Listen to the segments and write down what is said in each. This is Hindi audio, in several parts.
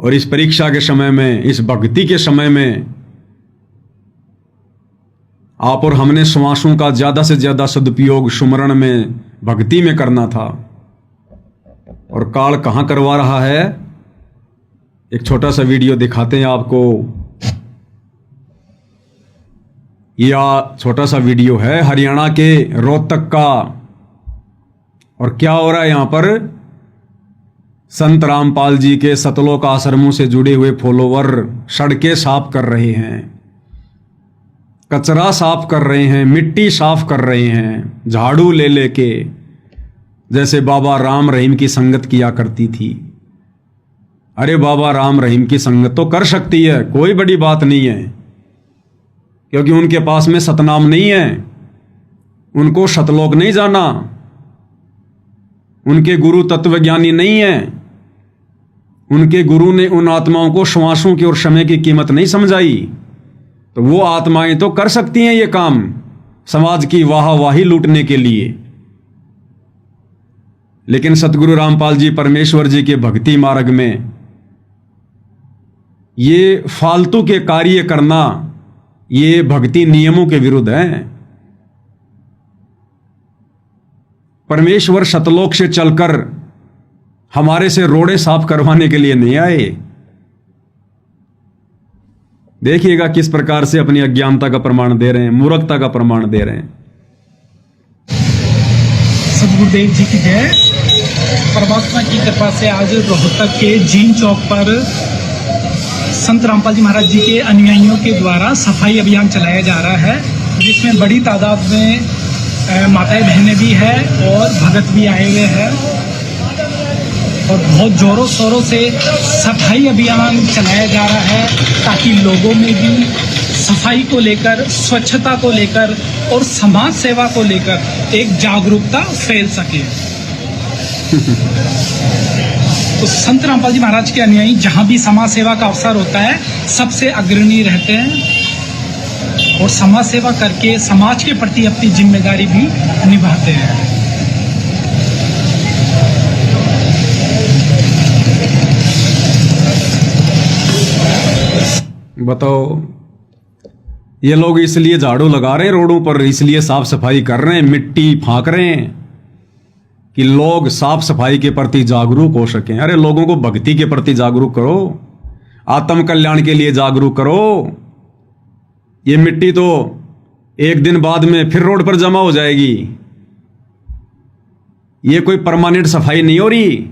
और इस परीक्षा के समय में, इस भक्ति के समय में आप और हमने श्वासों का ज़्यादा से ज़्यादा सदुपयोग सुमरण में, भक्ति में करना था। और काल कहाँ करवा रहा है, एक छोटा सा वीडियो दिखाते हैं आपको। यह छोटा सा वीडियो है हरियाणा के रोहतक का। और क्या हो रहा है यहाँ पर, संत रामपाल जी के सतलोक आश्रमों से जुड़े हुए फॉलोवर सड़कें साफ कर रहे हैं, कचरा साफ कर रहे हैं, मिट्टी साफ कर रहे हैं, झाड़ू ले लेके, जैसे बाबा राम रहीम की संगत किया करती थी। अरे बाबा राम रहीम की संगत तो कर सकती है, कोई बड़ी बात नहीं है, क्योंकि उनके पास में सतनाम नहीं है, उनको सतलोक नहीं जाना, उनके गुरु तत्वज्ञानी नहीं है, उनके गुरु ने उन आत्माओं को श्वासों की और समय की कीमत नहीं समझाई। तो वो आत्माएं तो कर सकती हैं ये काम, समाज की वाहवाही लूटने के लिए। लेकिन सतगुरु रामपाल जी परमेश्वर जी के भक्ति मार्ग में ये फालतू के कार्य करना, ये भक्ति नियमों के विरुद्ध है। परमेश्वर सतलोक से चलकर हमारे से रोड़े साफ करवाने के लिए नहीं आए। देखिएगा किस प्रकार से अपनी अज्ञानता का प्रमाण दे रहे हैं, मूर्खता का प्रमाण दे रहे हैं। सदगुरुदेव जी की जय। परमात्मा की कृपा से आज रोहतक के जीन चौक पर संत रामपाल जी महाराज जी के अनुयायियों के द्वारा सफाई अभियान चलाया जा रहा है, जिसमें बड़ी तादाद में माताएं बहनें भी हैं और भगत भी आए हुए हैं। और बहुत जोरों शोरों से सफाई अभियान चलाया जा रहा है, ताकि लोगों में भी सफाई को लेकर, स्वच्छता को लेकर और समाज सेवा को लेकर एक जागरूकता फैल सके। तो संत रामपाल जी महाराज के अनुयायी जहाँ भी समाज सेवा का अवसर होता है सबसे अग्रणी रहते हैं और समाज सेवा करके समाज के प्रति अपनी जिम्मेदारी भी निभाते हैं। बताओ, ये लोग इसलिए झाड़ू लगा रहे हैं रोडों पर, इसलिए साफ सफाई कर रहे हैं, मिट्टी फांक रहे हैं कि लोग साफ सफाई के प्रति जागरूक हो सकें। अरे लोगों को भक्ति के प्रति जागरूक करो, आत्म कल्याण के लिए जागरूक करो। ये मिट्टी तो एक दिन बाद में फिर रोड पर जमा हो जाएगी, ये कोई परमानेंट सफाई नहीं हो रही।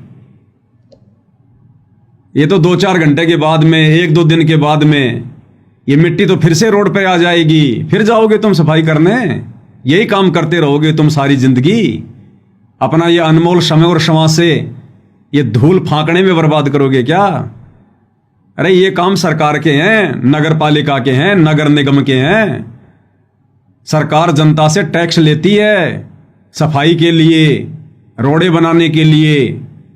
ये तो 2-4 घंटे के बाद में, 1-2 दिन के बाद में ये मिट्टी तो फिर से रोड पे आ जाएगी, फिर जाओगे तुम सफाई करने। यही काम करते रहोगे तुम सारी जिंदगी, अपना ये अनमोल समय और श्वास से ये धूल फांकने में बर्बाद करोगे क्या? अरे ये काम सरकार के हैं, नगर पालिका के हैं, नगर निगम के हैं। सरकार जनता से टैक्स लेती है सफाई के लिए, रोडे बनाने के लिए,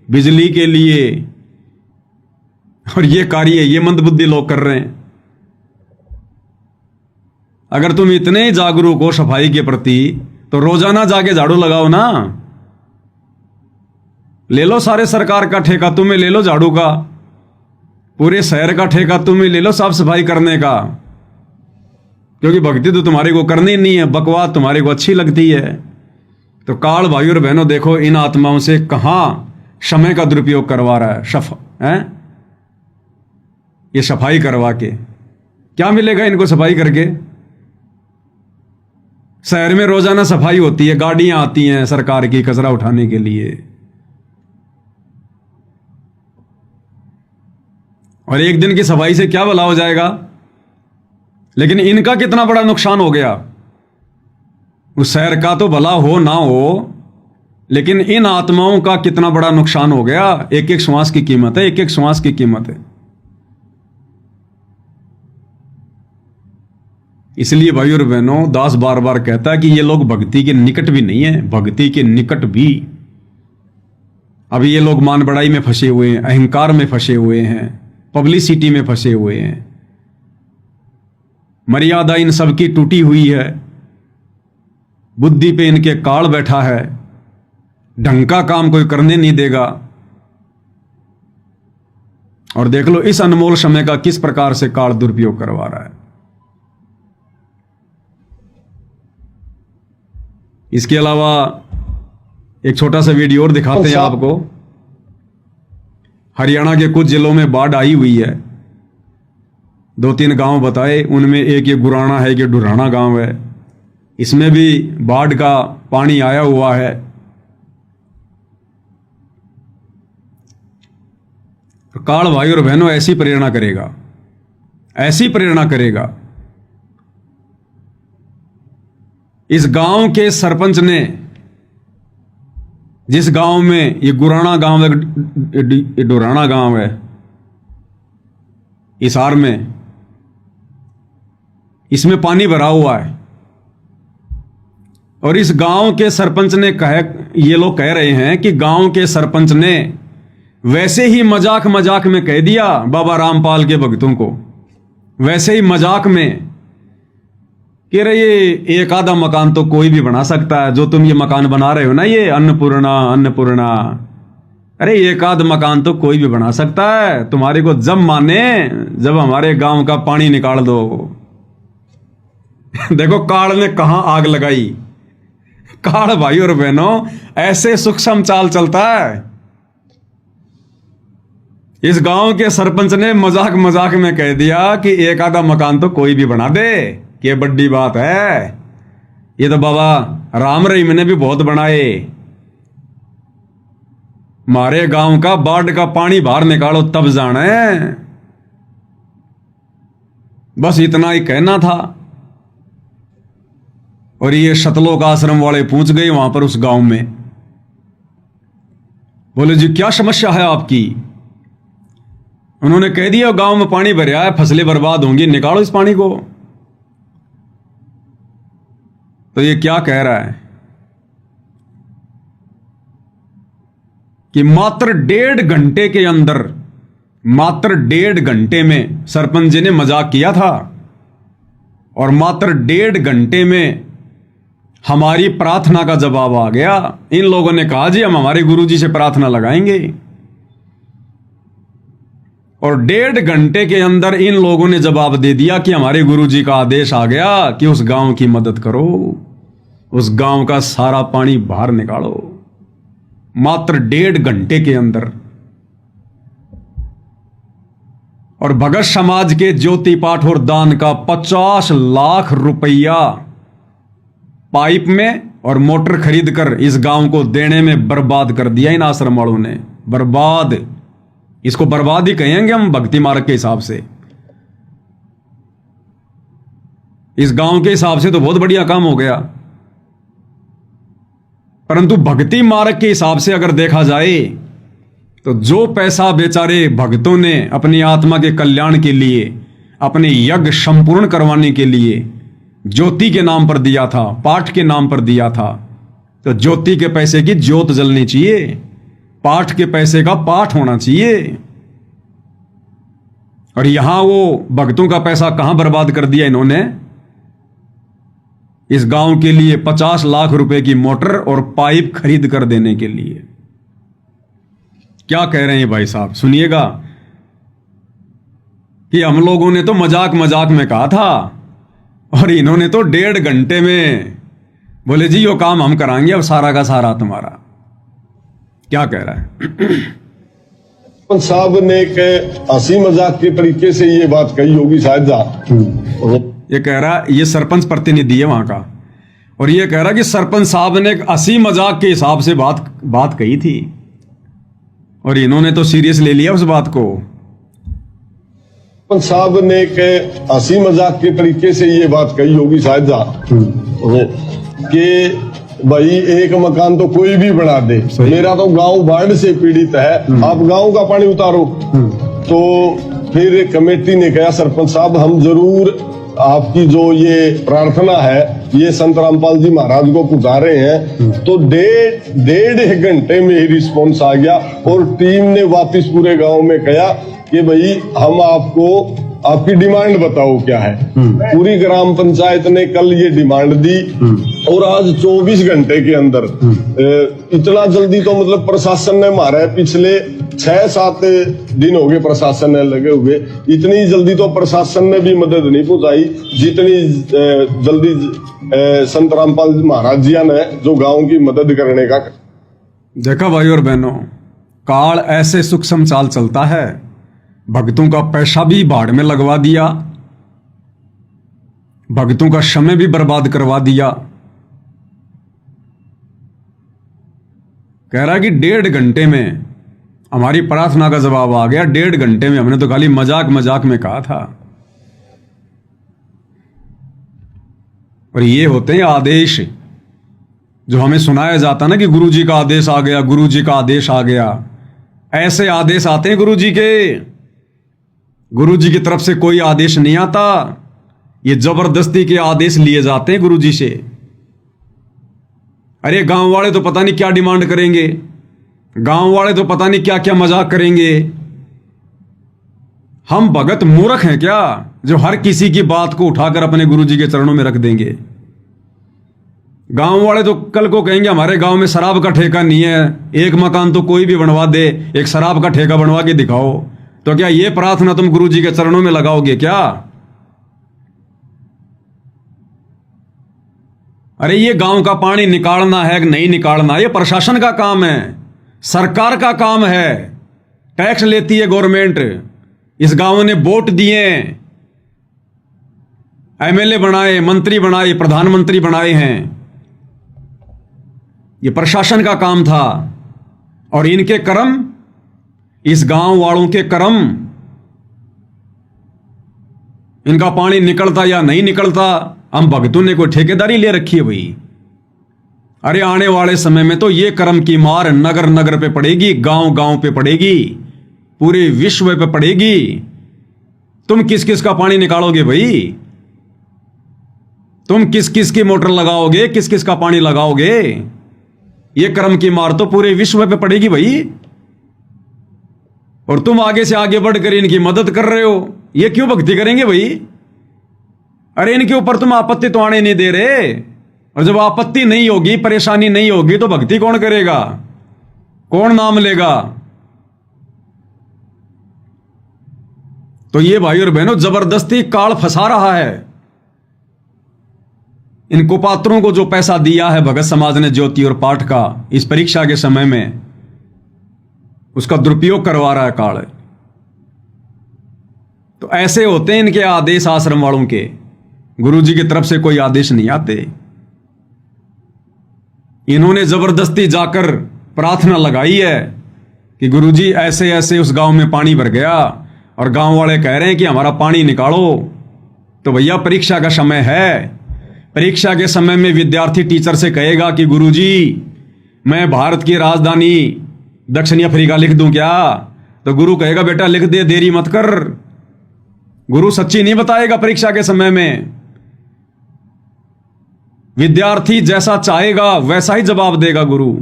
बिजली के लिए, और ये कार्य ये मंदबुद्धि लोग कर रहे हैं। अगर तुम इतने जागरूक हो सफाई के प्रति तो रोजाना जाके झाड़ू लगाओ ना। ले लो सारे सरकार का ठेका, तुम्हें ले लो झाड़ू का, पूरे शहर का ठेका तुम्हें ले लो साफ सफाई करने का, क्योंकि भक्ति तो तुम्हारे को करनी नहीं है, बकवास तुम्हारे को अच्छी लगती है। तो काल भाई और बहनों, देखो इन आत्माओं से कहां समय का दुरुपयोग करवा रहा है, ये सफाई करवा के क्या मिलेगा इनको? सफाई करके शहर में रोजाना सफाई होती है, गाड़ियां आती हैं सरकार की कचरा उठाने के लिए, और एक दिन की सफाई से क्या भला हो जाएगा? लेकिन इनका कितना बड़ा नुकसान हो गया। उस शहर का तो भला हो ना हो, लेकिन इन आत्माओं का कितना बड़ा नुकसान हो गया। एक एक श्वास की कीमत है, एक एक श्वास की कीमत है। इसलिए भाई और बहनों, दास बार बार कहता है कि ये लोग भक्ति के निकट भी नहीं है, भक्ति के निकट भी। अभी ये लोग मान बढ़ाई में फंसे हुए हैं, अहंकार में फंसे हुए हैं, पब्लिसिटी में फंसे हुए हैं। मर्यादा इन सबकी टूटी हुई है, बुद्धि पे इनके काल बैठा है, ढंग का काम कोई करने नहीं देगा। और देख लो इस अनमोल समय का किस प्रकार से काल दुरुपयोग करवा रहा है। इसके अलावा एक छोटा सा वीडियो और दिखाते हैं आपको। हरियाणा के कुछ जिलों में बाढ़ आई हुई है। 2-3 गांव बताए, उनमें एक ये गुराना है, कि डुराना गांव है। इसमें भी बाढ़ का पानी आया हुआ है। काल भाई और बहनों ऐसी प्रेरणा करेगा, ऐसी प्रेरणा करेगा। इस गांव के सरपंच ने, जिस गांव में ये गुराना गांव है, डुराना गांव है हिसार में, इसमें पानी भरा हुआ है। और इस गांव के सरपंच ने ये लोग कह रहे हैं कि गांव के सरपंच ने वैसे ही मजाक मजाक में कह दिया बाबा रामपाल के भक्तों को, वैसे ही मजाक में कि रे ये एक आधा मकान तो कोई भी बना सकता है, जो तुम ये मकान बना रहे हो ना, ये अन्नपूर्णा अन्नपूर्णा, अरे एक आध मकान तो कोई भी बना सकता है, तुम्हारे को जब माने जब हमारे गांव का पानी निकाल दो। देखो काल ने कहां आग लगाई। काल भाई और बहनों ऐसे सूक्ष्म चाल चलता है। इस गांव के सरपंच ने मजाक मजाक में कह दिया कि एक आधा मकान तो कोई भी बना दे, ये बड़ी बात है, ये तो बाबा राम रहीम ने भी बहुत बनाए। मारे गांव का बाढ़ का पानी बाहर निकालो तब जाने। बस इतना ही कहना था। और ये शतलोक आश्रम वाले पूछ गए वहां पर उस गांव में, बोले जी क्या समस्या है आपकी। उन्होंने कह दिया गांव में पानी भरा है, फसलें बर्बाद होंगी, निकालो इस पानी को। तो ये क्या कह रहा है कि मात्र 1.5 घंटे के अंदर, मात्र 1.5 घंटे में सरपंच जी ने मजाक किया था, और मात्र 1.5 घंटे में हमारी प्रार्थना का जवाब आ गया। इन लोगों ने कहा जी हम हमारे गुरुजी से प्रार्थना लगाएंगे, और 1.5 घंटे के अंदर इन लोगों ने जवाब दे दिया कि हमारे गुरुजी का आदेश आ गया कि उस गांव की मदद करो, उस गांव का सारा पानी बाहर निकालो। मात्र 1.5 घंटे के अंदर। और भगत समाज के ज्योति पाठ और दान का 50 लाख रुपया पाइप में और मोटर खरीद कर इस गांव को देने में बर्बाद कर दिया इन आश्रम वालों ने। बर्बाद, इसको बर्बाद ही कहेंगे हम भक्ति मार्ग के हिसाब से। इस गांव के हिसाब से तो बहुत बढ़िया काम हो गया, परंतु भक्ति मार्ग के हिसाब से अगर देखा जाए तो जो पैसा बेचारे भक्तों ने अपनी आत्मा के कल्याण के लिए, अपने यज्ञ संपूर्ण करवाने के लिए ज्योति के नाम पर दिया था, पाठ के नाम पर दिया था, तो ज्योति के पैसे की ज्योत जलनी चाहिए, पाठ के पैसे का पाठ होना चाहिए। और यहां वो भक्तों का पैसा कहां बर्बाद कर दिया इन्होंने। इस गांव के लिए 50 लाख रुपए की मोटर और पाइप खरीद कर देने के लिए। क्या कह रहे हैं भाई साहब, सुनिएगा कि हम लोगों ने तो मजाक मजाक में कहा था, और इन्होंने तो 1.5 घंटे में बोले जी यो काम हम कराएंगे, अब सारा का सारा तुम्हारा। क्या कह रहा है साहब ने एक हंसी मजाक के तरीके से ये बात कही होगी शायद। ये कह रहा, ये सरपंच प्रतिनिधि है वहां का, और ये कह रहा कि सरपंच साहब ने एक हंसी मजाक के हिसाब से बात कही थी, और इन्होंने तो सीरियस ले लिया उस बात को। सरपंच साहब ने एक हंसी मजाक के तरीके से ये बात कही होगी शायद कि भाई एक मकान तो कोई भी बना दे, मेरा तो गांव बाढ़ से पीड़ित है, आप गांव का पानी उतारो। तो फिर कमेटी ने कहा सरपंच साहब हम जरूर आपकी जो ये प्रार्थना है ये संत रामपाल जी महाराज को पहुंचा रहे हैं। तो 1.5 घंटे में ही रिस्पॉन्स आ गया, और टीम ने वापिस पूरे गांव में कहा कि भाई हम आपको आपकी डिमांड बताओ क्या है। पूरी ग्राम पंचायत ने कल ये डिमांड दी, और आज 24 घंटे के अंदर इतना जल्दी तो मतलब प्रशासन ने मारा है। पिछले 6-7 दिन हो गए प्रशासन ने लगे हुए। इतनी जल्दी तो प्रशासन ने भी मदद नहीं पहुंचाई जितनी जल्दी संत रामपाल महाराज जी ने जो गांव की मदद करने का। देखा भाई और बहनों, काल ऐसे सूक्ष्म चाल चलता है, भक्तों का पैसा भी भाड़ में लगवा दिया, भक्तों का समय भी बर्बाद करवा दिया। कह रहा कि 1.5 घंटे में हमारी प्रार्थना का जवाब आ गया। 1.5 घंटे में, हमने तो खाली मजाक मजाक में कहा था। और ये होते हैं आदेश जो हमें सुनाया जाता ना कि गुरु जी का आदेश आ गया, गुरु जी का आदेश आ गया। ऐसे आदेश आते हैं गुरु जी के। गुरु जी की तरफ से कोई आदेश नहीं आता, ये जबरदस्ती के आदेश लिए जाते हैं गुरु जी से। अरे गांव वाले तो पता नहीं क्या डिमांड करेंगे, गांव वाले तो पता नहीं क्या क्या मजाक करेंगे। हम भगत मूर्ख हैं क्या जो हर किसी की बात को उठाकर अपने गुरु जी के चरणों में रख देंगे? गांव वाले तो कल को कहेंगे हमारे गांव में शराब का ठेका नहीं है, एक मकान तो कोई भी बनवा दे, एक शराब का ठेका बनवा के दिखाओ। तो क्या ये प्रार्थना तुम गुरु जी के चरणों में लगाओगे क्या? अरे ये गांव का पानी निकालना है कि नहीं निकालना, ये प्रशासन का काम है, सरकार का काम है। टैक्स लेती है गवर्नमेंट। इस गांव ने वोट दिए, एमएलए बनाए, मंत्री बनाए, प्रधानमंत्री बनाए हैं। ये प्रशासन का काम था। और इनके कर्म, इस गांव वालों के कर्म, इनका पानी निकलता या नहीं निकलता, हम भक्तों ने कोई ठेकेदारी ले रखी है भाई? अरे आने वाले समय में तो ये कर्म की मार नगर नगर पे पड़ेगी, गांव गांव पे पड़ेगी, पूरे विश्व पे पड़ेगी। तुम किस किस का पानी निकालोगे भाई? तुम किस किस की मोटर लगाओगे, किस किस का पानी लगाओगे? ये कर्म की मार तो पूरे विश्व पे पड़ेगी भाई। और तुम आगे से आगे बढ़कर इनकी मदद कर रहे हो। ये क्यों भक्ति करेंगे भाई? अरे इनके ऊपर तुम आपत्ति तो आने नहीं दे रहे। और जब आपत्ति नहीं होगी, परेशानी नहीं होगी, तो भक्ति कौन करेगा? कौन नाम लेगा? तो ये भाई और बहनों, जबरदस्ती काल फंसा रहा है। इन कुपात्रों को जो पैसा दिया है भगत समाज ने ज्योति और पाठ का इस परीक्षा के समय में, उसका दुरुपयोग करवा रहा है काल। तो ऐसे होते हैं इनके आदेश आश्रम वालों के। गुरु जी की तरफ से कोई आदेश नहीं आते। इन्होंने जबरदस्ती जाकर प्रार्थना लगाई है कि गुरु जी ऐसे ऐसे उस गांव में पानी भर गया, और गांव वाले कह रहे हैं कि हमारा पानी निकालो। तो भैया परीक्षा का समय है। परीक्षा के समय में विद्यार्थी टीचर से कहेगा कि गुरुजी मैं भारत की राजधानी दक्षिण अफ्रीका लिख दूं क्या? तो गुरु कहेगा बेटा लिख दे, देरी मत कर। गुरु सच्ची नहीं बताएगा परीक्षा के समय में। विद्यार्थी जैसा चाहेगा वैसा ही जवाब देगा गुरु।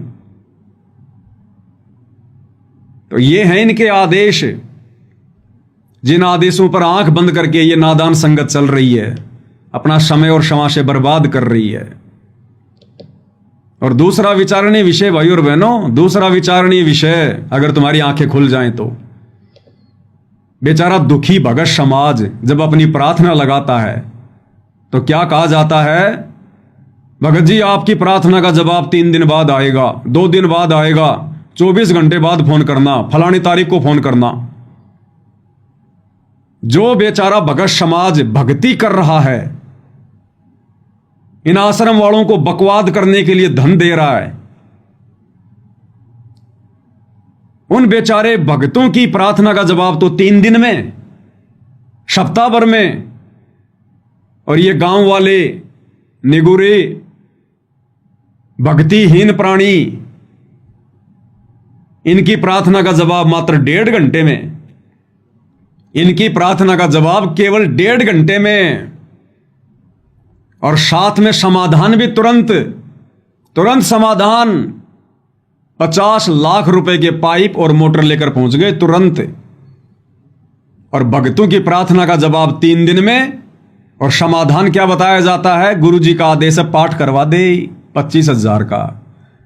तो ये हैं इनके आदेश, जिन आदेशों पर आंख बंद करके ये नादान संगत चल रही है, अपना समय और क्षमा से बर्बाद कर रही है। और दूसरा विचारणीय विषय भाई और बहनों, दूसरा विचारणीय विषय, अगर तुम्हारी आंखें खुल जाएं तो बेचारा दुखी भगत समाज जब अपनी प्रार्थना लगाता है तो क्या कहा जाता है? भगत जी आपकी प्रार्थना का जवाब 3 दिन बाद आएगा, 2 दिन बाद आएगा, 24 घंटे बाद फोन करना, फलानी तारीख को फोन करना। जो बेचारा भगत समाज भक्ति कर रहा है, इन आश्रम वालों को बकवाद करने के लिए धन दे रहा है, उन बेचारे भक्तों की प्रार्थना का जवाब तो 3 दिन में, सप्ताह भर में। और ये गांव वाले निगुरे भक्तिहीन प्राणी, इनकी प्रार्थना का जवाब मात्र 1.5 घंटे में। इनकी प्रार्थना का जवाब केवल 1.5 घंटे में, और साथ में समाधान भी तुरंत समाधान। 50 लाख रुपए के पाइप और मोटर लेकर पहुंच गए तुरंत। और भक्तों की प्रार्थना का जवाब 3 दिन में, और समाधान क्या बताया जाता है? गुरु जी का आदेश है पाठ करवा दे 25,000 का,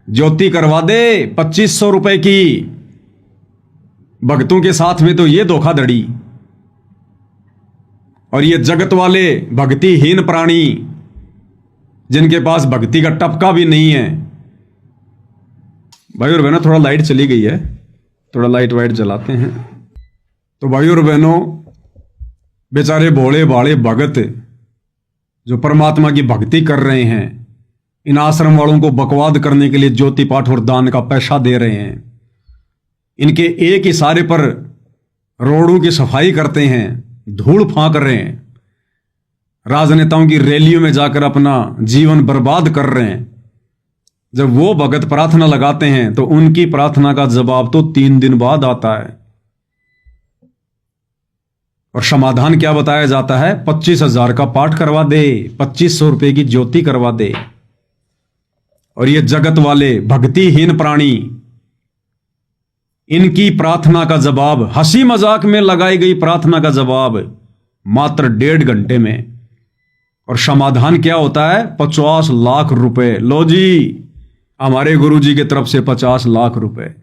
ज्योति करवा दे 2500 रुपए की। भक्तों के साथ में तो ये धोखाधड़ी। और ये जगत वाले भक्तिहीन प्राणी जिनके पास भक्ति का टपका भी नहीं है। भाई और बहनों, थोड़ा लाइट चली गई है, थोड़ा लाइट वाइट जलाते हैं। तो भाई और बहनों, बेचारे भोले भाले भगत जो परमात्मा की भक्ति कर रहे हैं, इन आश्रम वालों को बकवाद करने के लिए ज्योति पाठ और दान का पैसा दे रहे हैं। इनके एक इशारे पर रोडों की सफाई करते हैं, धूल फांक रहे हैं, राजनेताओं की रैलियों में जाकर अपना जीवन बर्बाद कर रहे हैं। जब वो भगत प्रार्थना लगाते हैं तो उनकी प्रार्थना का जवाब तो 3 दिन बाद आता है। और समाधान क्या बताया जाता है? 25,000 का पाठ करवा दे, 2500 रुपए की ज्योति करवा दे। और ये जगत वाले भक्तिहीन प्राणी, इनकी प्रार्थना का जवाब, हंसी मजाक में लगाई गई प्रार्थना का जवाब मात्र 1.5 घंटे में। और समाधान क्या होता है? 50 लाख रुपए। लो जी, हमारे गुरुजी की तरफ से 50 लाख रुपए।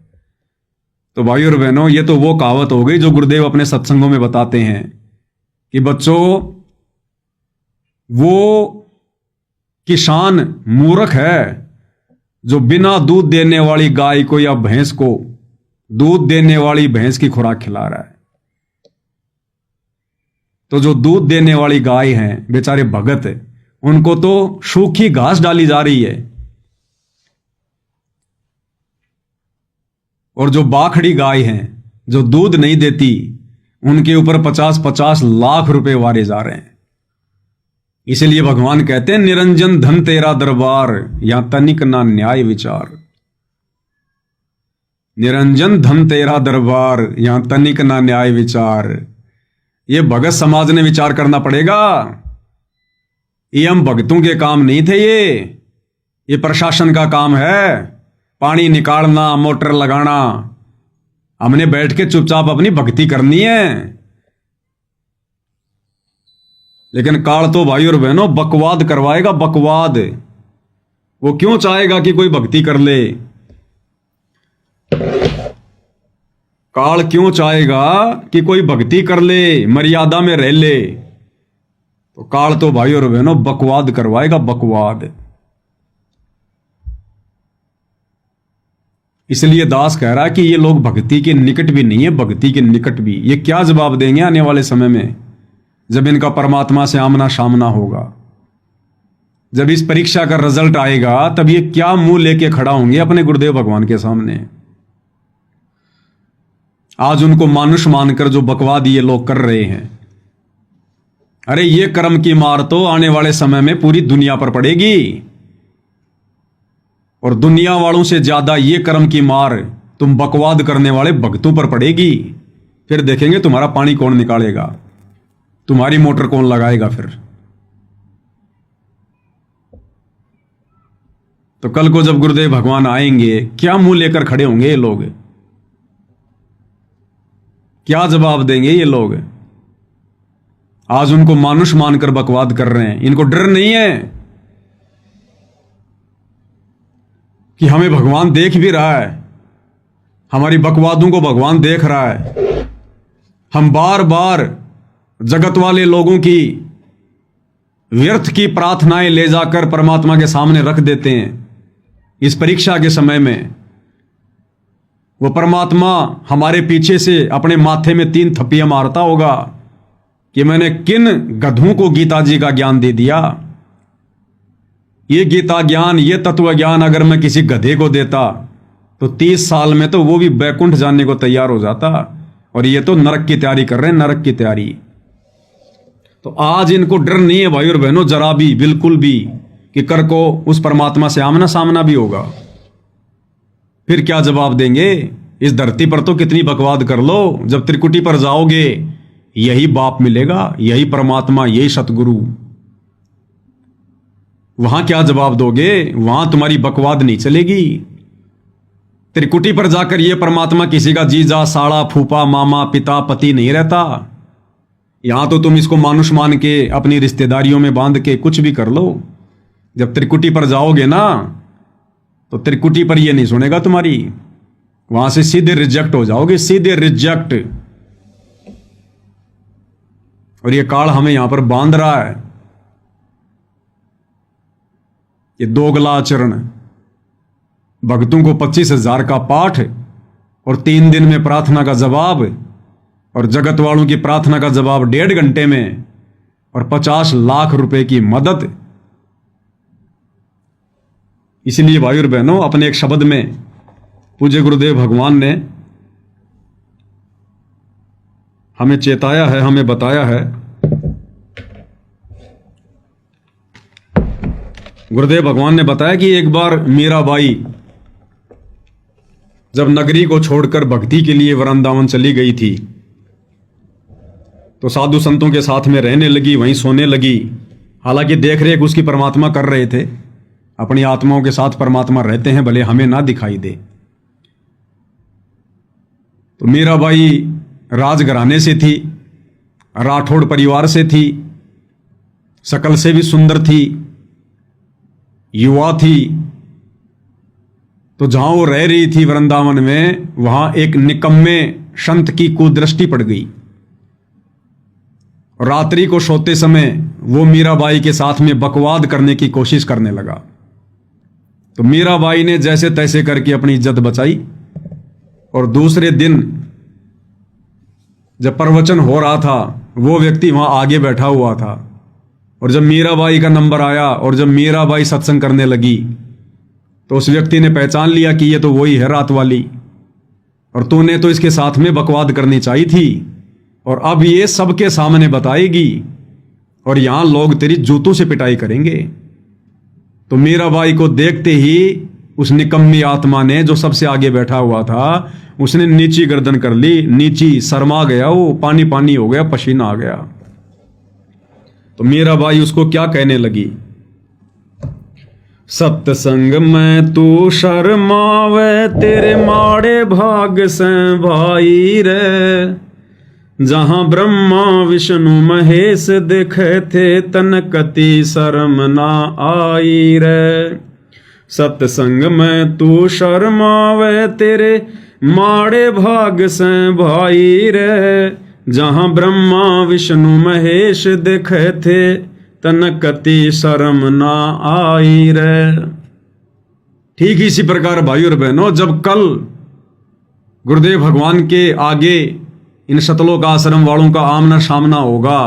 तो भाई और बहनों, ये तो वो कहावत हो गई जो गुरुदेव अपने सत्संगों में बताते हैं कि बच्चों, वो किसान मूर्ख है जो बिना दूध देने वाली गाय को या भैंस को दूध देने वाली भैंस की खुराक खिला रहा है। तो जो दूध देने वाली गाय हैं, बेचारे भगत, उनको तो सूखी घास डाली जा रही है। और जो बाखड़ी गाय हैं, जो दूध नहीं देती, उनके ऊपर 50-50 लाख रुपए वारे जा रहे हैं। इसलिए भगवान कहते हैं, निरंजन धन तेरा दरबार, यहां तनिक ना न्याय विचार। निरंजन धन तेरा दरबार, यहां तनिक ना न्याय विचार। ये भगत समाज ने विचार करना पड़ेगा। ये हम भक्तों के काम नहीं थे, ये प्रशासन का काम है। पानी निकालना, मोटर लगाना, हमने बैठ के चुपचाप अपनी भक्ति करनी है। लेकिन काल तो भाई और बहनों बकवाद करवाएगा, बकवाद। वो क्यों चाहेगा कि कोई भक्ति कर ले? काल क्यों चाहेगा कि कोई भक्ति कर ले, मर्यादा में रह ले? तो काल तो भाई और बहनों बकवाद करवाएगा, बकवाद। इसलिए दास कह रहा है कि ये लोग भक्ति के निकट भी नहीं है, भक्ति के निकट भी। ये क्या जवाब देंगे आने वाले समय में, जब इनका परमात्मा से आमना सामना होगा? जब इस परीक्षा का रिजल्ट आएगा, तब ये क्या मुंह लेके खड़ा होंगे अपने गुरुदेव भगवान के सामने? आज उनको मानुष मानकर जो बकवाद ये लोग कर रहे हैं, अरे ये कर्म की मार तो आने वाले समय में पूरी दुनिया पर पड़ेगी। और दुनिया वालों से ज्यादा ये कर्म की मार तुम बकवाद करने वाले भक्तों पर पड़ेगी। फिर देखेंगे तुम्हारा पानी कौन निकालेगा, तुम्हारी मोटर कौन लगाएगा फिर। तो कल को जब गुरुदेव भगवान आएंगे, क्या मुंह लेकर खड़े होंगे ये लोग? क्या जवाब देंगे ये लोग? आज उनको मानुष मानकर बकवाद कर रहे हैं। इनको डर नहीं है कि हमें भगवान देख भी रहा है, हमारी बकवादों को भगवान देख रहा है। हम बार बार जगत वाले लोगों की व्यर्थ की प्रार्थनाएं ले जाकर परमात्मा के सामने रख देते हैं। इस परीक्षा के समय में वो परमात्मा हमारे पीछे से अपने माथे में 3 थप्पियां मारता होगा कि मैंने किन गधों को गीता जी का ज्ञान दे दिया। ये गीता ज्ञान, ये तत्व ज्ञान अगर मैं किसी गधे को देता तो 30 साल में तो वो भी बैकुंठ जाने को तैयार हो जाता। और ये तो नरक की तैयारी कर रहे हैं, नरक की तैयारी। तो आज इनको डर नहीं है भाई और बहनों, जरा भी, बिल्कुल भी, कि कर को उस परमात्मा से आमना सामना भी होगा। फिर क्या जवाब देंगे? इस धरती पर तो कितनी बकवाद कर लो, जब त्रिकुटी पर जाओगे यही बाप मिलेगा, यही परमात्मा, यही सतगुरु। वहां क्या जवाब दोगे? वहां तुम्हारी बकवाद नहीं चलेगी। त्रिकुटी पर जाकर यह परमात्मा किसी का जीजा, साड़ा, फूफा, मामा, पिता, पति नहीं रहता। यहां तो तुम इसको मानुष मान के अपनी रिश्तेदारियों में बांध के कुछ भी कर लो। जब त्रिकुटी पर जाओगे ना, तो त्रिकुटी पर यह नहीं सुनेगा तुम्हारी। वहां से सीधे रिजेक्ट हो जाओगे, सीधे रिजेक्ट। और ये काल हमें यहां पर बांध रहा है, ये दोगला आचरण। भक्तों को 25,000 का पाठ और 3 दिन में प्रार्थना का जवाब, और जगत वालों की प्रार्थना का जवाब 1.5 घंटे में, और 50 लाख रुपए की मदद। इसलिए भाई और बहनों, अपने एक शब्द में पूज्य गुरुदेव भगवान ने हमें चेताया है, हमें बताया है। गुरुदेव भगवान ने बताया कि एक बार मीराबाई जब नगरी को छोड़कर भक्ति के लिए वृंदावन चली गई थी, तो साधु संतों के साथ में रहने लगी, वहीं सोने लगी। हालांकि देख रेख उसकी परमात्मा कर रहे थे, अपनी आत्माओं के साथ परमात्मा रहते हैं, भले हमें ना दिखाई दे। तो मीराबाई राजघराने से थी, राठौड़ परिवार से थी, शकल से भी सुंदर थी, युवा थी। तो जहां वो रह रही थी वृंदावन में, वहां एक निकम्मे संत की कुदृष्टि पड़ गई। रात्रि को सोते समय वो मीराबाई के साथ में बकवाद करने की कोशिश करने लगा। तो मीराबाई ने जैसे तैसे करके अपनी इज्जत बचाई, और दूसरे दिन जब प्रवचन हो रहा था, वो व्यक्ति वहां आगे बैठा हुआ था, और जब मीराबाई का नंबर आया और जब मीराबाई सत्संग करने लगी, तो उस व्यक्ति ने पहचान लिया कि ये तो वही है रात वाली, और तूने तो इसके साथ में बकवाद करनी चाहिए थी, और अब ये सबके सामने बताएगी, और यहां लोग तेरी जूतों से पिटाई करेंगे। तो मीराबाई को देखते ही उस निकम्मी आत्मा ने, जो सबसे आगे बैठा हुआ था, उसने नीची गर्दन कर ली, नीची, शर्मा गया वो, पानी पानी हो गया, पसीना आ गया। तो मीराबाई उसको क्या कहने लगी, सत्संग में तू शर्मावे, तेरे माड़े भाग से भाई रे। जहां ब्रह्मा विष्णु महेश दिखे थे, तनकती शर्म ना आई रे। सत्संग में तू शर्मावे, तेरे माड़े भाग से भाई रे। जहां ब्रह्मा विष्णु महेश दिखे थे, तनकती शर्म ना आई रे। ठीक इसी प्रकार भाई और बहनों, जब कल गुरुदेव भगवान के आगे इन शतलोक आश्रम वालों का आमना सामना होगा,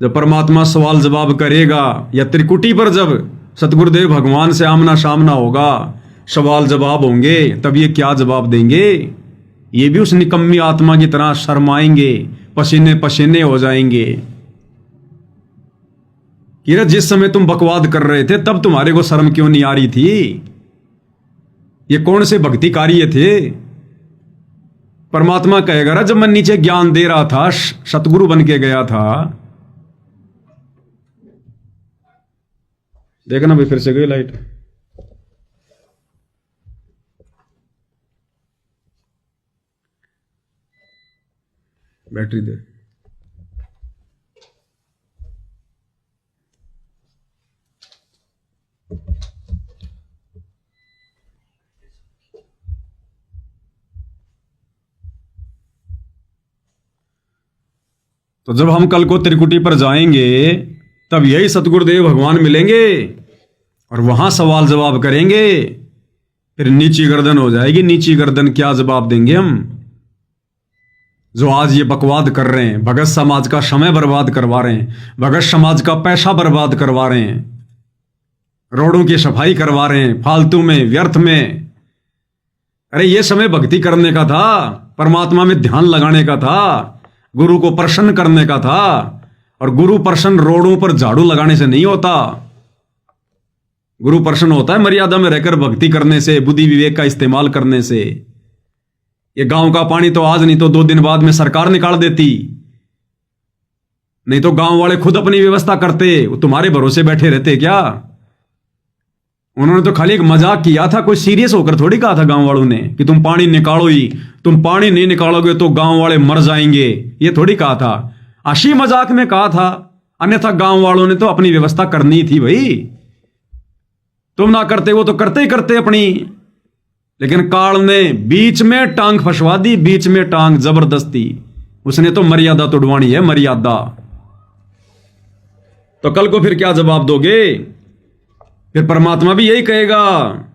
जब परमात्मा सवाल जवाब करेगा, या त्रिकुटी पर जब सतगुरुदेव भगवान से आमना सामना होगा, सवाल जवाब होंगे, तब ये क्या जवाब देंगे? ये भी उस निकम्मी आत्मा की तरह शर्माएंगे, पसीने पसीने हो जाएंगे। कि जिस समय तुम बकवाद कर रहे थे, तब तुम्हारे को शर्म क्यों नहीं आ रही थी? ये कौन से भक्ति कार्य थे? परमात्मा कहेगा, जब मैं नीचे ज्ञान दे रहा था, सतगुरु बन के गया था। देखना भाई, फिर से गई लाइट। बैटरी दे। तो जब हम कल को त्रिकुटी पर जाएंगे, तब यही सतगुरुदेव भगवान मिलेंगे और वहां सवाल जवाब करेंगे। फिर नीची गर्दन हो जाएगी, नीची गर्दन। क्या जवाब देंगे हम, जो आज ये बकवाद कर रहे हैं, भगत समाज का समय बर्बाद करवा रहे हैं, भगत समाज का पैसा बर्बाद करवा रहे हैं, रोडों की सफाई करवा रहे हैं फालतू में, व्यर्थ में। अरे ये समय भक्ति करने का था, परमात्मा में ध्यान लगाने का था, गुरु को प्रसन्न करने का था। और गुरु प्रसन्न रोडों पर झाड़ू लगाने से नहीं होता। गुरु प्रसन्न होता है मर्यादा में रहकर भक्ति करने से, बुद्धि विवेक का इस्तेमाल करने से। ये गांव का पानी तो आज नहीं तो 2 दिन बाद में सरकार निकाल देती, नहीं तो गांव वाले खुद अपनी व्यवस्था करते। वो तुम्हारे भरोसे बैठे रहते क्या? उन्होंने तो खाली एक मजाक किया था, कोई सीरियस होकर थोड़ी कहा था गांव वालों ने कि तुम पानी निकालो ही, तुम पानी नहीं निकालोगे तो गांव वाले मर जाएंगे, ये थोड़ी कहा था। हंसी मजाक में कहा था, अन्यथा गांव वालों ने तो अपनी व्यवस्था करनी थी भाई। तुम ना करते, वो तो करते ही करते अपनी। लेकिन काल ने बीच में टांग फंसवा दी, बीच में टांग जबरदस्ती। उसने तो मर्यादा तोड़वानी है, मर्यादा। तो कल को फिर क्या जवाब दोगे? फिर परमात्मा भी यही कहेगा,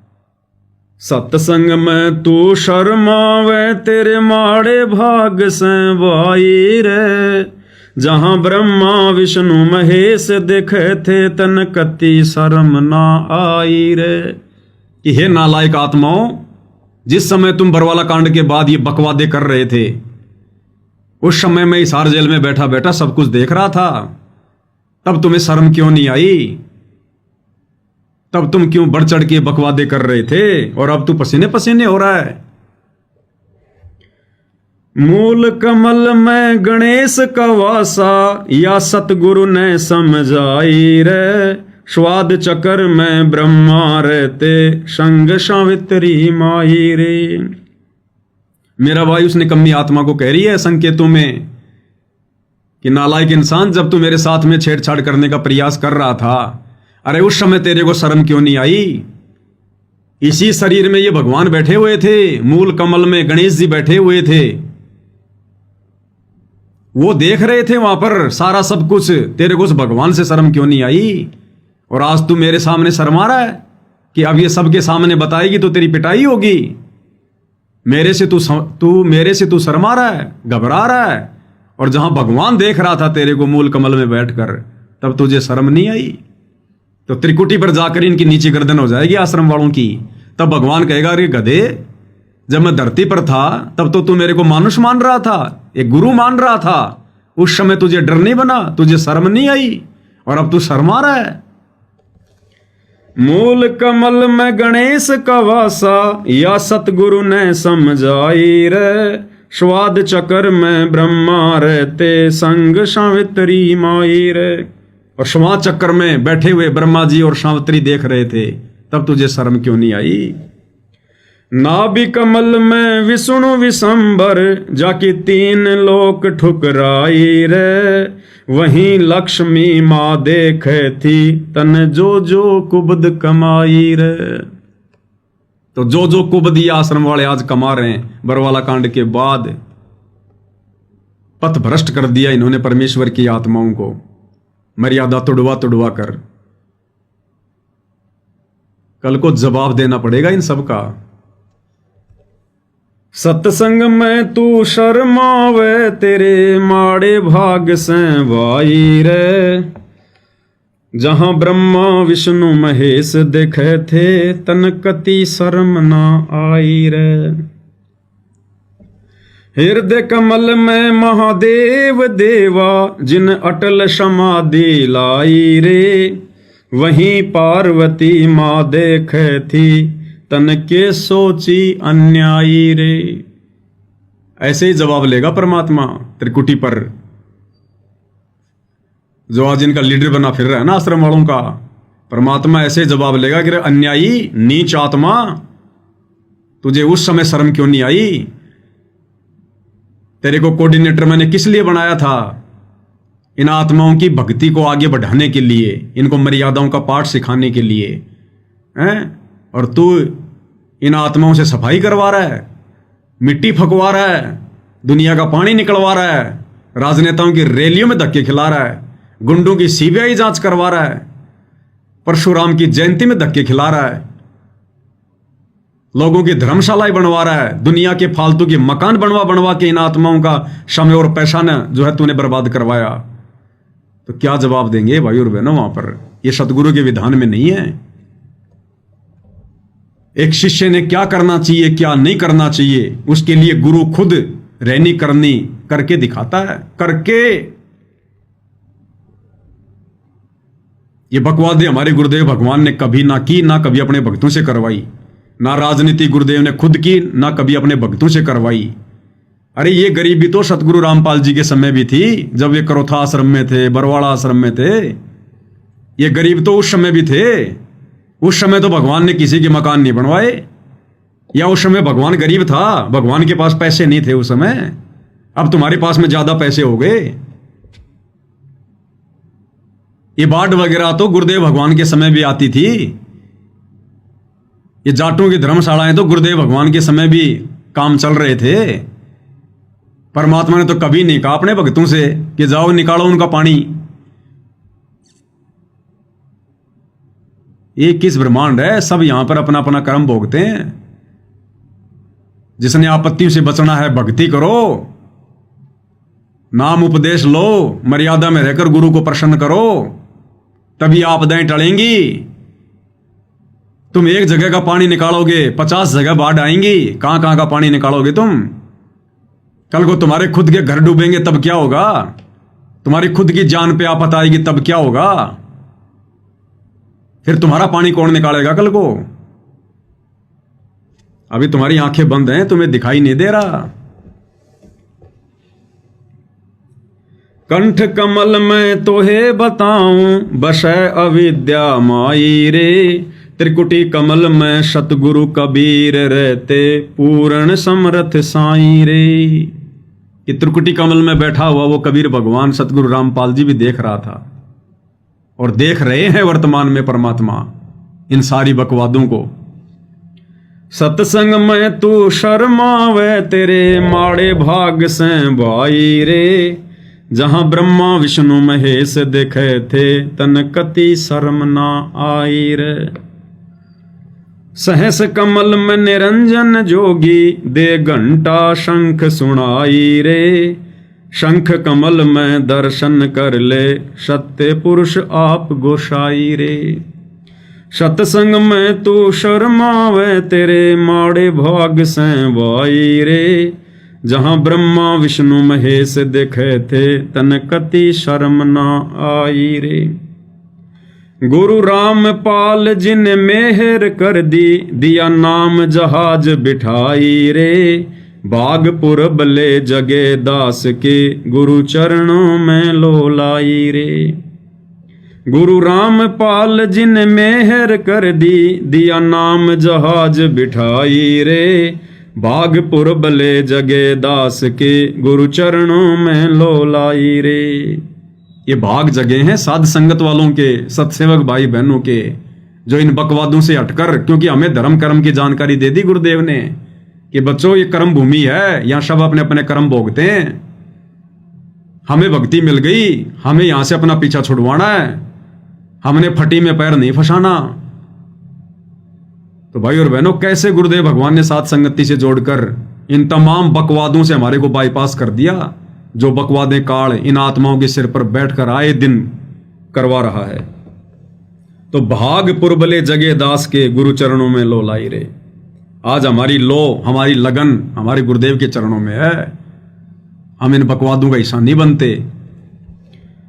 सत्संग में तू शर्मावे तेरे माड़े भाग से भाई रे, जहां ब्रह्मा विष्णु महेश देखे थे तन कति शर्म ना आई रे। कि हे नालायक आत्माओं, जिस समय तुम बरवाला कांड के बाद ये बकवादे कर रहे थे, उस समय मैं हिसार जेल में बैठा बैठा सब कुछ देख रहा था। तब तुम्हें शर्म क्यों नहीं आई? तब तुम क्यों बढ़ चढ़ के बकवादे कर रहे थे? और अब तू पसीने पसीने हो रहा है। मूल कमल में गणेश का वासा, या सतगुरु ने समझाई रे, स्वाद चक्र में ब्रह्मा रहते संग सावित्री माई रे। मेरा भाई उसने कम्मी आत्मा को कह रही है संकेतों में कि नालायक इंसान, जब तू मेरे साथ में छेड़छाड़ करने का प्रयास कर रहा था, अरे उस समय तेरे को शर्म क्यों नहीं आई? इसी शरीर में ये भगवान बैठे हुए थे, मूल कमल में गणेश जी बैठे हुए थे, वो देख रहे थे वहां पर सारा सब कुछ। तेरे को उस भगवान से शर्म क्यों नहीं आई? और आज तू मेरे सामने शर्मा रहा है कि अब ये सबके सामने बताएगी तो तेरी पिटाई होगी। मेरे से तू शर्मा रहा है, घबरा रहा है, और जहां भगवान देख रहा था तेरे को मूल कमल में बैठकर, तब तुझे शर्म नहीं आई? तो त्रिकुटी पर जाकर इनकी नीची गर्दन हो जाएगी आश्रम वालों की। तब भगवान कहेगा, अरे गधे, जब मैं धरती पर था तब तो तू मेरे को मानुष मान रहा था, एक गुरु मान रहा था। उस समय तुझे डर नहीं बना, तुझे शर्म नहीं आई, और अब तू शर्मा रहा है। मूल कमल में गणेश का वासा, या सतगुरु ने समझाई रे, स्वाद चक्र में ब्रह्मा रहते संग सावित्री माई रे। और स्वाद चक्र में बैठे हुए ब्रह्मा जी और सावित्री देख रहे थे, तब तुझे शर्म क्यों नहीं आई? नाभि कमल में विष्णु विशंबर, जाके 3 लोक ठुकराई रे, वहीं लक्ष्मी माँ देखे थी तन जो जो कुबद कमाई रे। तो जो जो कुबद ये आश्रम वाले आज कमा रहे हैं, बरवाला कांड के बाद पथ भ्रष्ट कर दिया इन्होंने परमेश्वर की आत्माओं को, मर्यादा तोड़वा तोड़वा कर। कल को जवाब देना पड़ेगा इन सब का। सत्संग में तू शर्मावे तेरे माड़े भाग से भाई रे, जहां ब्रह्मा विष्णु महेश देखे थे तन कति शर्म ना आई रे। हृदय कमल में महादेव देवा, जिन अटल समाधि लाई रे, वहीं पार्वती माँ देखे थी तन के सोची अन्यायी रे। ऐसे ही जवाब लेगा परमात्मा त्रिकुटी पर, जो आज इनका लीडर बना फिर रहा है ना आश्रम वालों का। परमात्मा ऐसे जवाब लेगा कि अन्यायी नीच आत्मा, तुझे उस समय शर्म क्यों नहीं आई? तेरे को कोऑर्डिनेटर मैंने किस लिए बनाया था? इन आत्माओं की भक्ति को आगे बढ़ाने के लिए, इनको मर्यादाओं का पाठ सिखाने के लिए हैं? और तू इन आत्माओं से सफाई करवा रहा है, मिट्टी फकवा रहा है, दुनिया का पानी निकलवा रहा है, राजनेताओं की रैलियों में धक्के खिला रहा है, गुंडों की सीबीआई जांच करवा रहा है, परशुराम की जयंती में धक्के खिला रहा है, लोगों की धर्मशालाएं बनवा रहा है, दुनिया के फालतू के मकान बनवा के इन आत्माओं का समय और पैसा न जो है तूने बर्बाद करवाया। तो क्या जवाब देंगे भाई और बहनों वहां पर? ये सतगुरु के विधान में नहीं है। एक शिष्य ने क्या करना चाहिए क्या नहीं करना चाहिए, उसके लिए गुरु खुद रहनी करनी करके दिखाता है। करके ये बकवादे हमारे गुरुदेव भगवान ने कभी ना की, ना कभी अपने भक्तों से करवाई, ना राजनीति गुरुदेव ने खुद की, ना कभी अपने भक्तों से करवाई। अरे ये गरीबी तो सतगुरु रामपाल जी के समय भी थी, जब वे करोथा आश्रम में थे, बरवाड़ा आश्रम में थे। ये गरीब तो उस समय भी थे। उस समय तो भगवान ने किसी के मकान नहीं बनवाए, या उस समय भगवान गरीब था, भगवान के पास पैसे नहीं थे उस समय। अब तुम्हारे पास में ज्यादा पैसे हो गए। ये बाढ़ वगैरह तो गुरुदेव भगवान के समय भी आती थी। ये जाटों की धर्मशालाएं तो गुरुदेव भगवान के समय भी काम चल रहे थे। परमात्मा ने तो कभी नहीं कहा अपने भक्तों से कि जाओ निकालो उनका पानी। ये किस ब्रह्मांड है, सब यहां पर अपना अपना कर्म भोगते हैं। जिसने आपत्तियों से बचना है भक्ति करो, नाम उपदेश लो, मर्यादा में रहकर गुरु को प्रसन्न करो, तभी आपदाएं टलेंगी। तुम एक जगह का पानी निकालोगे 50 जगह बाढ़ आएंगी, कहां कहां का पानी निकालोगे तुम? कल को तुम्हारे खुद के घर डूबेंगे तब क्या होगा? तुम्हारी खुद की जान पे आफत आएगी तब क्या होगा? फिर तुम्हारा पानी कौन निकालेगा कल को? अभी तुम्हारी आंखें बंद हैं, तुम्हें दिखाई नहीं दे रहा। कंठ कमल में तोहे बताऊं, बसै अविद्या माई रे। त्रिकुटी कमल में सतगुरु कबीर रहते, पूर्ण समर्थ साईं रे। ये त्रिकुटी कमल में बैठा हुआ वो कबीर भगवान सतगुरु रामपाल जी भी देख रहा था, और देख रहे हैं वर्तमान में परमात्मा इन सारी बकवादों को। सत्संग में तू शर्मावे, तेरे माड़े भाग से भाई रे। जहां ब्रह्मा विष्णु महेश देखे थे, तन कति शर्म ना आई रे। सहस कमल में निरंजन जोगी, दे घंटा शंख सुनाई रे। शंख कमल में दर्शन कर ले, सत्य पुरुष आप गोसाई रे। सत्संग में तू शर्मावे, तेरे माड़े भाग से भाई रे। जहां ब्रह्मा विष्णु महेश देखे थे, तन कति शर्म ना आई रे। गुरु रामपाल जिन मेहर कर दी, दिया नाम जहाज बिठाई रे। बागपुर बले जगे दास के, गुरु चरणों में लोलाई रे। गुरु रामपाल जिन मेहर कर दी, दिया नाम जहाज बिठाई रे। बागपुर बले जगे दास के, गुरु चरणों में लोलाई रे। ये भाग जगे हैं साध संगत वालों के, सत्सेवक भाई बहनों के, जो इन बकवादों से हटकर, क्योंकि हमें धर्म कर्म की जानकारी दे दी गुरुदेव ने कि बच्चों ये कर्म भूमि है, यहां सब अपने अपने कर्म भोगते हैं। हमें भक्ति मिल गई, हमें यहां से अपना पीछा छुड़वाना है, हमने फटी में पैर नहीं फंसाना। तो भाई और बहनों, कैसे गुरुदेव भगवान ने साथ संगति से जोड़कर इन तमाम बकवादों से हमारे को बाईपास कर दिया, जो बकवादें काल इन आत्माओं के सिर पर बैठकर आए दिन करवा रहा है। तो भाग पुरबले जगे दास के, गुरु चरणों में लो लाई रे। आज हमारी लो, हमारी लगन हमारे गुरुदेव के चरणों में है। हम इन बकवादों का हिस्सा नहीं बनते।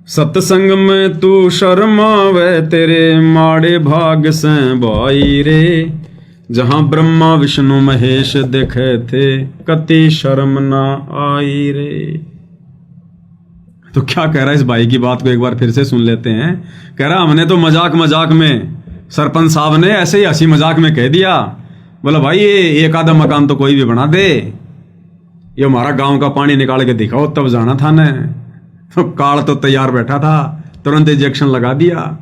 सत्संग में तू शर्मावे, तेरे माड़े भाग से भाई रे। जहां ब्रह्मा विष्णु महेश देखे थे, कति शर्म ना आई रे। तो क्या कह रहा है इस भाई की बात को एक बार फिर से सुन लेते हैं। कह रहा हमने तो मजाक मजाक में, सरपंच साहब ने ऐसे ही हंसी मजाक में कह दिया, बोला भाई ये एक आधा मकान तो कोई भी बना दे, ये हमारा गांव का पानी निकाल के दिखाओ, तब जाना था ने। तो काल तो तैयार बैठा था, तुरंत इंजेक्शन लगा दिया।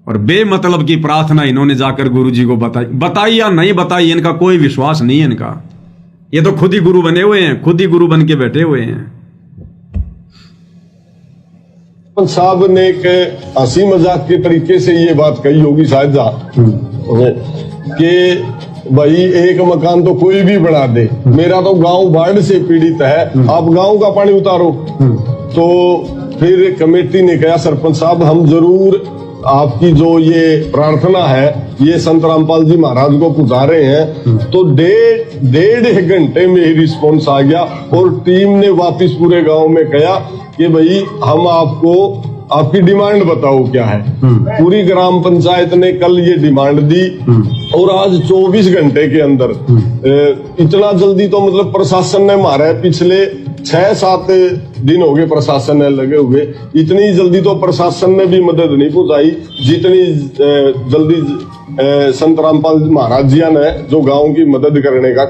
और बेमतलब की प्रार्थना इन्होंने जाकर गुरुजी को बताई या नहीं बताई, इनका कोई विश्वास नहीं है इनका। ये तो खुद ही गुरु बने हुए हैं, खुद ही गुरु बन के बैठे हुए हैं। साहब ने एक हंसी मजाक के तरीके से ये बात कही होगी शायद कि भाई एक मकान तो कोई भी बना दे, मेरा तो गांव बाढ़ से पीड़ित है, आप गांव का पानी उतारो। तो फिर कमेटी ने कहा सरपंच साहब हम जरूर आपकी जो ये प्रार्थना है ये संत रामपाल जी महाराज को पहुंचा रहे हैं। तो डेढ़ घंटे में ही रिस्पॉन्स आ गया और टीम ने वापिस पूरे गांव में कहा कि भाई हम आपको आपकी डिमांड बताओ क्या है। पूरी ग्राम पंचायत ने कल ये डिमांड दी और आज 24 घंटे के अंदर इतना जल्दी तो मतलब प्रशासन ने मारा है, पिछले 6-7 दिन हो गए प्रशासन ने लगे हुए, इतनी जल्दी तो प्रशासन ने भी मदद नहीं पहुंचाई जितनी जल्दी संत रामपाल महाराज जी ने जो गांव की मदद करने का